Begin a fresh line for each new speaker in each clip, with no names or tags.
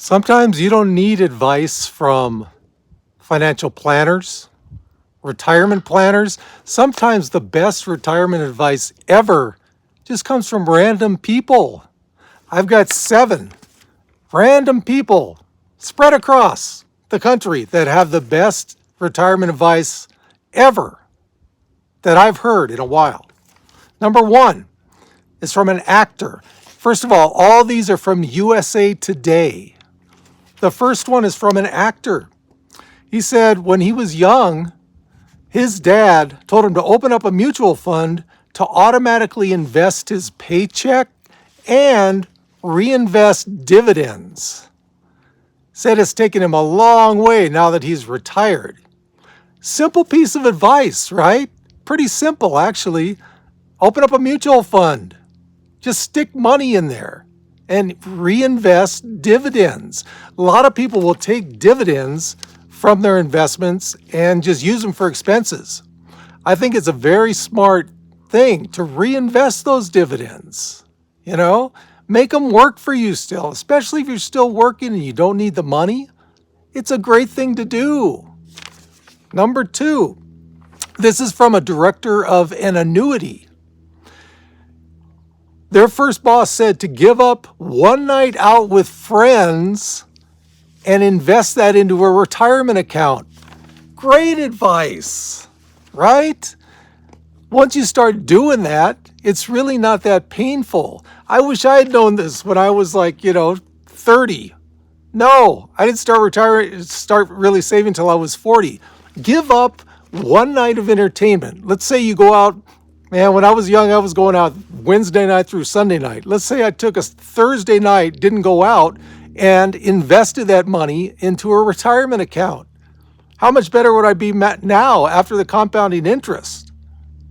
Sometimes you don't need advice from financial planners, retirement planners. Sometimes the best retirement advice ever just comes from random people. I've got 7 random people spread across the country that have the best retirement advice ever that I've heard in a while. Number 1 is from an actor. First of all these are from USA Today. The first one is from an actor. He said when he was young, his dad told him to open up a mutual fund to automatically invest his paycheck and reinvest dividends. Said it's taken him a long way now that he's retired. Simple piece of advice, right? Pretty simple, actually. Open up a mutual fund. Just stick money in there and reinvest dividends. A lot of people will take dividends from their investments and just use them for expenses. I think it's a very smart thing to reinvest those dividends. Make them work for you still, especially if you're still working and you don't need the money. It's a great thing to do. Number 2, this is from a director of an annuity. Their first boss said to give up one night out with friends and invest that into a retirement account. Great advice, right? Once you start doing that, it's really not that painful. I wish I had known this when I was 30. No, I didn't start really saving until I was 40. Give up one night of entertainment. Let's say you go out. Man, when I was young, I was going out Wednesday night through Sunday night. Let's say I took a Thursday night, didn't go out, and invested that money into a retirement account. How much better would I be now after the compounding interest?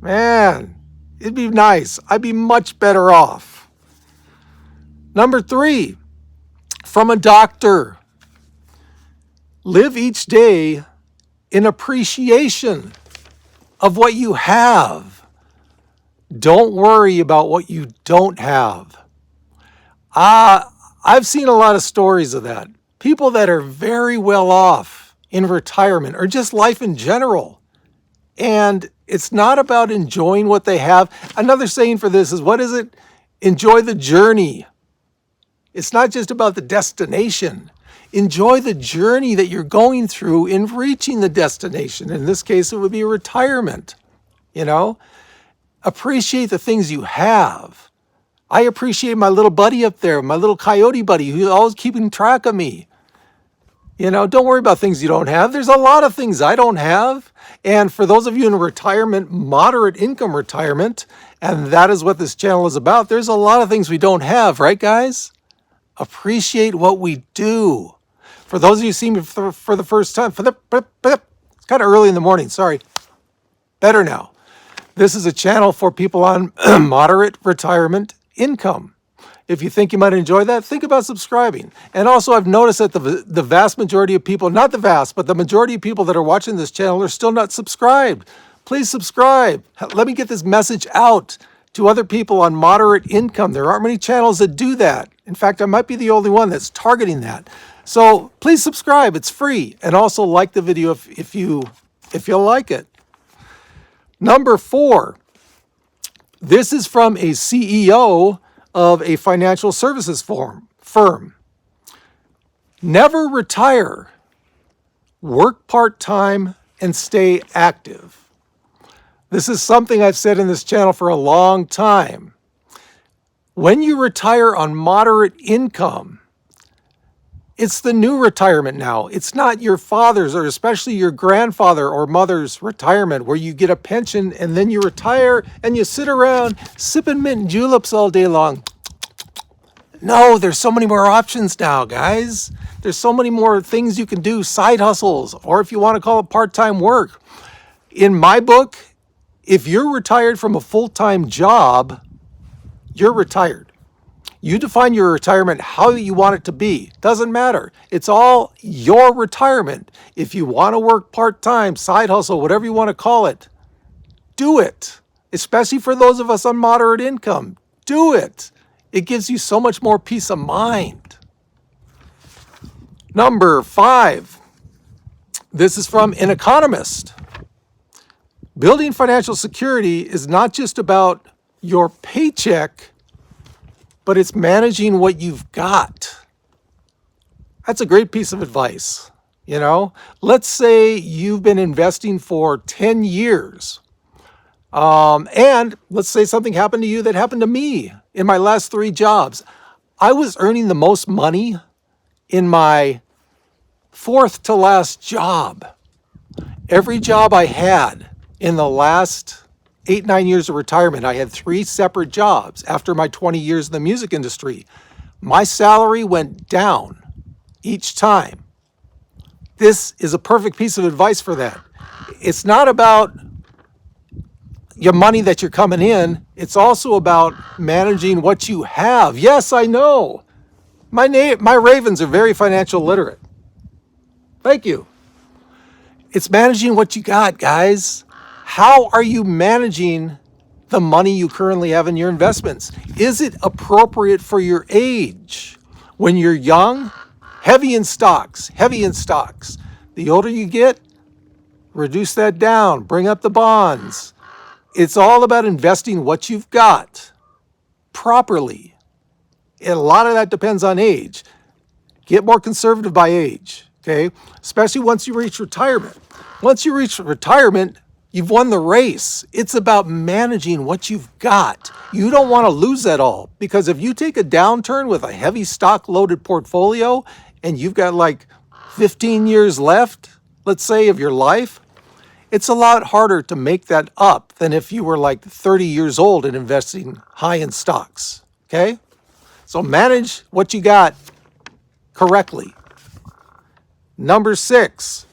Man, it'd be nice. I'd be much better off. Number 3, from a doctor. Live each day in appreciation of what you have. Don't worry about what you don't have. I've seen a lot of stories of that. People that are very well off in retirement or just life in general. And it's not about enjoying what they have. Another saying for this is, what is it? Enjoy the journey. It's not just about the destination. Enjoy the journey that you're going through in reaching the destination. In this case, it would be retirement. Appreciate the things you have. I appreciate my little buddy up there, my little coyote buddy who's always keeping track of me. Don't worry about things you don't have. There's a lot of things I don't have. And for those of you in retirement, moderate income retirement, and that is what this channel is about, there's a lot of things we don't have, right, guys? Appreciate what we do. For those of you who see me for the first time, it's kind of early in the morning, sorry. Better now. This is a channel for people on moderate retirement income. If you think you might enjoy that, think about subscribing. And also, I've noticed that the vast majority of people, not the vast, but the majority of people that are watching this channel are still not subscribed. Please subscribe. Let me get this message out to other people on moderate income. There aren't many channels that do that. In fact, I might be the only one that's targeting that. So please subscribe. It's free. And also like the video if you like it. Number 4, this is from a CEO of a financial services firm. Never retire. Work part-time and stay active. This is something I've said in this channel for a long time. When you retire on moderate income, it's the new retirement now. It's not your father's or especially your grandfather or mother's retirement where you get a pension and then you retire and you sit around sipping mint juleps all day long. No, there's so many more options now, guys. There's so many more things you can do, side hustles, or if you want to call it part-time work. In my book, if you're retired from a full-time job, you're retired. You define your retirement how you want it to be. Doesn't matter. It's all your retirement. If you want to work part-time, side hustle, whatever you want to call it, do it. Especially for those of us on moderate income. Do it. It gives you so much more peace of mind. Number 5. This is from an economist. Building financial security is not just about your paycheck, but it's managing what you've got. That's a great piece of advice. Let's say you've been investing for 10 years. And let's say something happened to you that happened to me in my last 3 jobs. I was earning the most money in my 4th to last job. Every job I had in the last 8, 9 years of retirement, I had 3 separate jobs after my 20 years in the music industry. My salary went down each time. This is a perfect piece of advice for that. It's not about your money that you're coming in. It's also about managing what you have. Yes, I know. My Ravens are very financial literate. Thank you. It's managing what you got, guys. How are you managing the money you currently have in your investments? Is it appropriate for your age? When you're young, heavy in stocks. The older you get, reduce that down, bring up the bonds. It's all about investing what you've got properly. And a lot of that depends on age. Get more conservative by age, okay? Especially once you reach retirement. Once you reach retirement, you've won the race. It's about managing what you've got. You don't want to lose that all, because if you take a downturn with a heavy stock-loaded portfolio and you've got like 15 years left, let's say, of your life, it's a lot harder to make that up than if you were like 30 years old and investing high in stocks, okay? So manage what you got correctly. Number 6,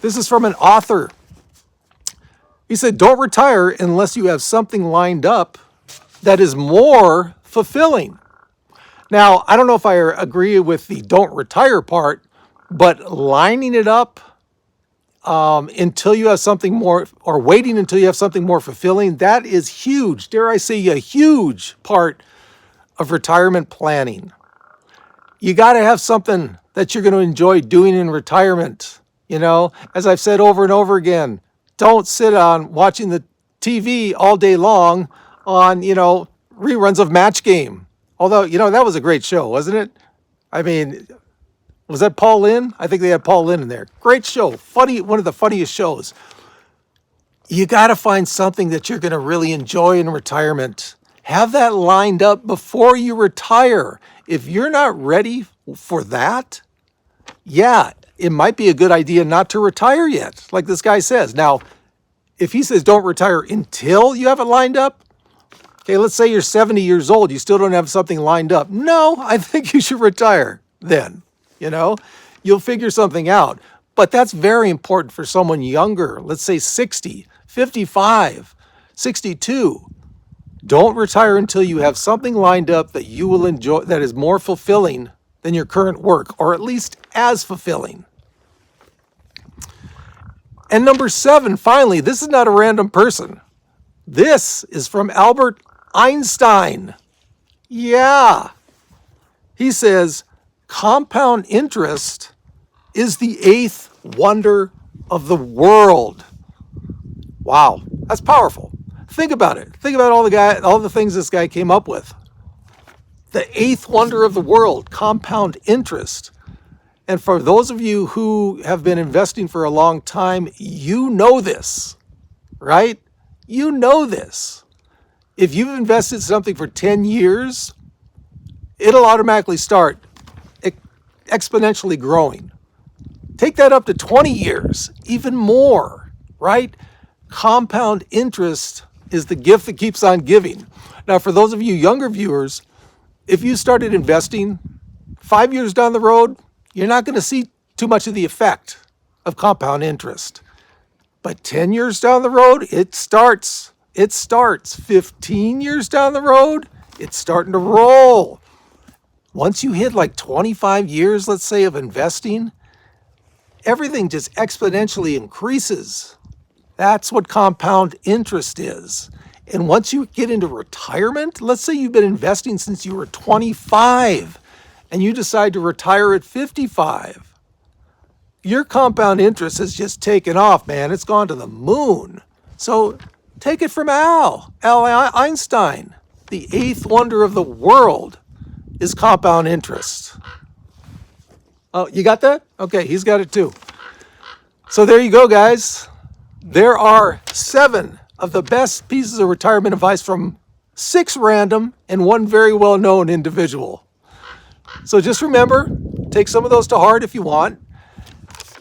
this is from an author. He said, don't retire unless you have something lined up that is more fulfilling. Now, I don't know if I agree with the don't retire part, but lining it up until you have something more, or waiting until you have something more fulfilling, that is huge. Dare I say, a huge part of retirement planning. You got to have something that you're going to enjoy doing in retirement. As I've said over and over again, don't sit on watching the TV all day long on, reruns of Match Game. Although, that was a great show, wasn't it? I mean, was that Paul Lynn? I think they had Paul Lynn in there. Great show. Funny, one of the funniest shows. You got to find something that you're going to really enjoy in retirement. Have that lined up before you retire. If you're not ready for that, yeah, it might be a good idea not to retire yet, like this guy says. Now, if he says don't retire until you have it lined up, okay, let's say you're 70 years old, you still don't have something lined up. No, I think you should retire then. You'll figure something out. But that's very important for someone younger, let's say 60, 55, 62. Don't retire until you have something lined up that you will enjoy, that is more fulfilling than your current work, or at least as fulfilling. And number 7, finally, this is not a random person. This is from Albert Einstein. Yeah. He says, compound interest is the 8th wonder of the world. Wow, that's powerful. Think about it. Think about all the things this guy came up with. The 8th wonder of the world, compound interest. And for those of you who have been investing for a long time, you know this, right? You know this. If you've invested something for 10 years, it'll automatically start exponentially growing. Take that up to 20 years, even more, right? Compound interest is the gift that keeps on giving. Now, for those of you younger viewers, if you started investing 5 years down the road, you're not going to see too much of the effect of compound interest. But 10 years down the road, it starts. 15 years down the road, it's starting to roll. Once you hit like 25 years, let's say, of investing, everything just exponentially increases. That's what compound interest is. And once you get into retirement, let's say you've been investing since you were 25 and you decide to retire at 55. your compound interest has just taken off, man. It's gone to the moon. So take it from Albert Einstein. The eighth wonder of the world is compound interest. Oh, you got that? Okay, he's got it too. So there you go, guys. There are 7 of the best pieces of retirement advice from 6 random and 1 very well-known individual. So just remember, take some of those to heart if you want,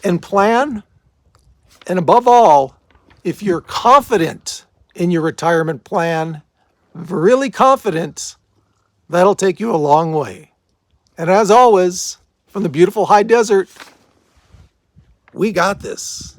and plan. And above all, if you're confident in your retirement plan, really confident, that'll take you a long way. And as always, from the beautiful high desert, we got this.